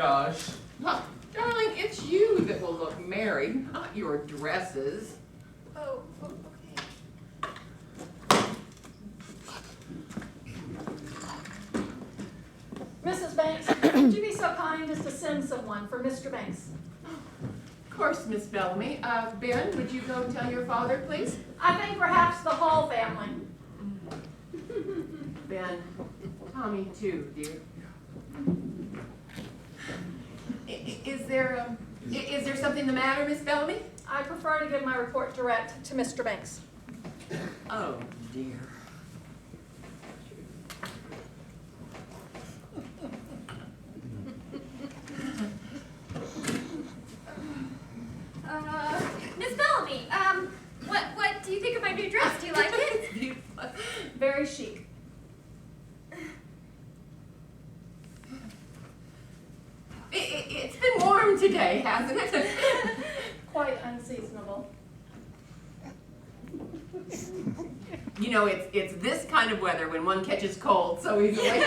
Gosh. Huh, darling, it's you that will look married, not your dresses. Oh, okay. Mrs. Banks, would you be so kind as to send someone for Mr. Banks? Of course, Miss Bellamy. Ben, would you go tell your father, please? I think perhaps the Hall family. Ben, Tommy too, dear. Is there something the matter, Miss Bellamy? I prefer to give my report direct to Mr. Banks. Oh, dear. Miss Bellamy, what do you think of my new dress? Do you like it? It's beautiful. Very chic. It's been warm today, hasn't it? Quite unseasonable. You know, it's this kind of weather when one catches cold so easily.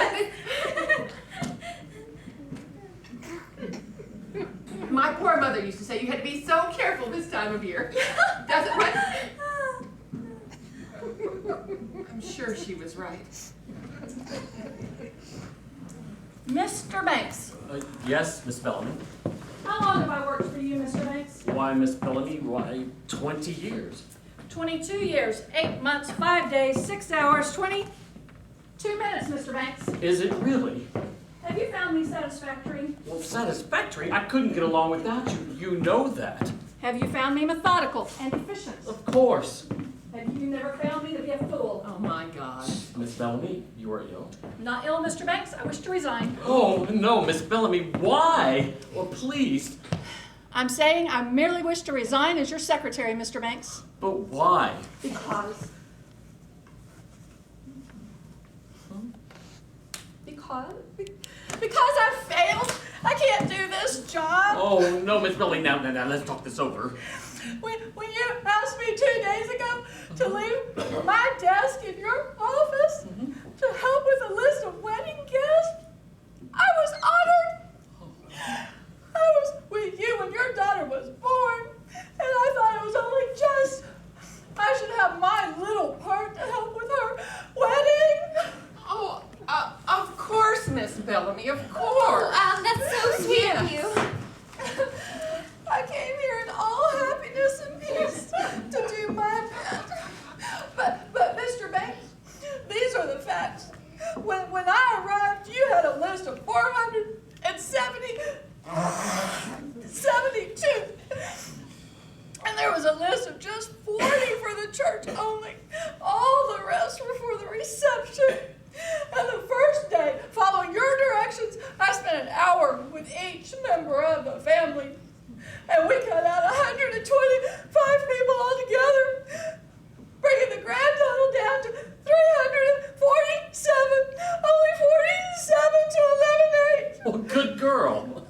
My poor mother used to say you had to be so careful this time of year. Doesn't what? I'm sure she was right. Mr. Banks, Yes, Miss Bellamy. how long have I worked for you, Mr. Banks? Why, Miss Bellamy, why, 20 years. 22 years, 8 months, 5 days, 6 hours, 22 minutes, Mr. Banks. Is it really? Have you found me satisfactory? Well, satisfactory? I couldn't get along without you. You know that. Have you found me methodical and efficient? Of course. Have you never found me to be a fool? Oh my gosh. Miss Bellamy, you are ill. Not ill, Mr. Banks. I wish to resign. Oh, no, Miss Bellamy, why? Well, please. I'm saying I merely wish to resign as your secretary, Mr. Banks. But why? Because. Because I failed. I can't do this job. Oh, no, Miss Bellamy, now, let's talk this over. When you asked me 2 days ago to leave my desk in your office to help with a list of wedding guests, I was honored. I was with you when your daughter was born, and I thought it was only just I should have my little part to help with her wedding. Oh, of course, Miss Bellamy, of course. That's so sweet of you. I came here in all happiness and peace to do my bit. But Mr. Banks, these are the facts. When I arrived, you had a list of 72. And there was a list of just 40 for the church only. All the rest were for the reception. And the first day, following your directions, I spent an hour with each member of the family. And we cut out 125 people altogether, bringing the grand total down to 347. Only 47 to eliminate. Well, good girl.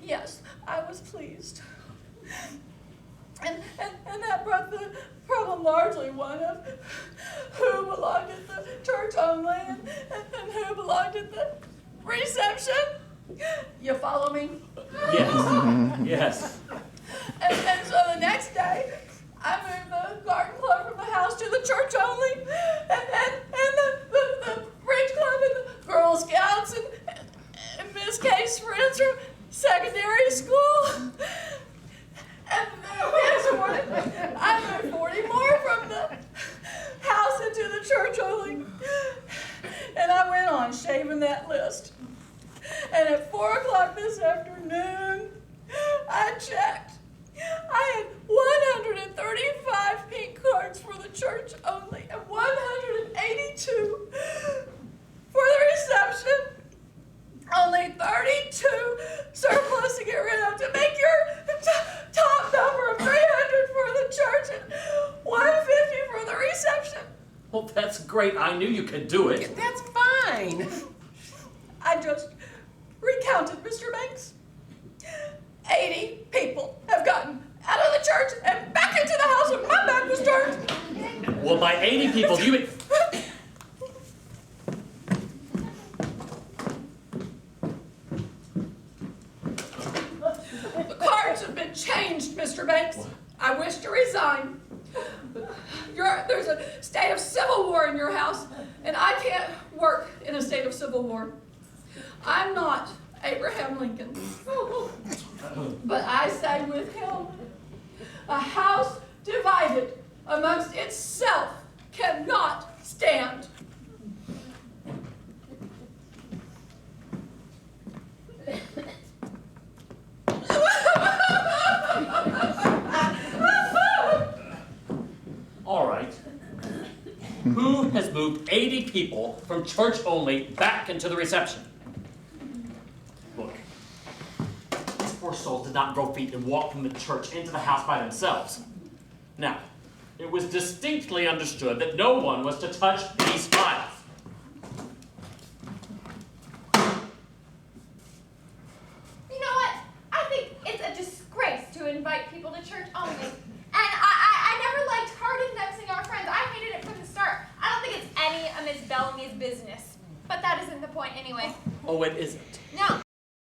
Yes, I was pleased. And that brought the problem largely one of who belonged at the church only and who belonged at the reception. You follow me? Yes, yes. And so the next day, I moved the garden club from the house to the church only, and the bridge club and the Girl Scouts and Miss Kay's friends from secondary school. And the next morning, I moved 40 more from the house into the church only. And I went on shaving that list. And at 4 o'clock this afternoon, I checked. I had 135 pink cards for the church only and 182 for the reception. Only 32 surplus to get rid of to make your top number of 300 for the church and 150 for the reception. Well, that's great. I knew you could do it. That's fine. I just recounted, Mr. Banks. 80 people have gotten out of the church and back into the house when my back was turned. Well, by 80 people, you mean... been changed, Mr. Banks. I wish to resign. There's a state of civil war in your house, and I can't work in a state of civil war. I'm not Abraham Lincoln, but I say with him, a house divided amongst itself cannot stand. All right. Who has moved 80 people from church only back into the reception? Look, these poor souls did not grow feet and walk from the church into the house by themselves. Now, it was distinctly understood that no one was to touch these files. You know what? I think it's a disgrace to invite people to church only. And I never liked hard indexing our friends. I hated it from the start. I don't think it's any of Miss Bellamy's business. But that isn't the point anyway. Oh, it isn't. No.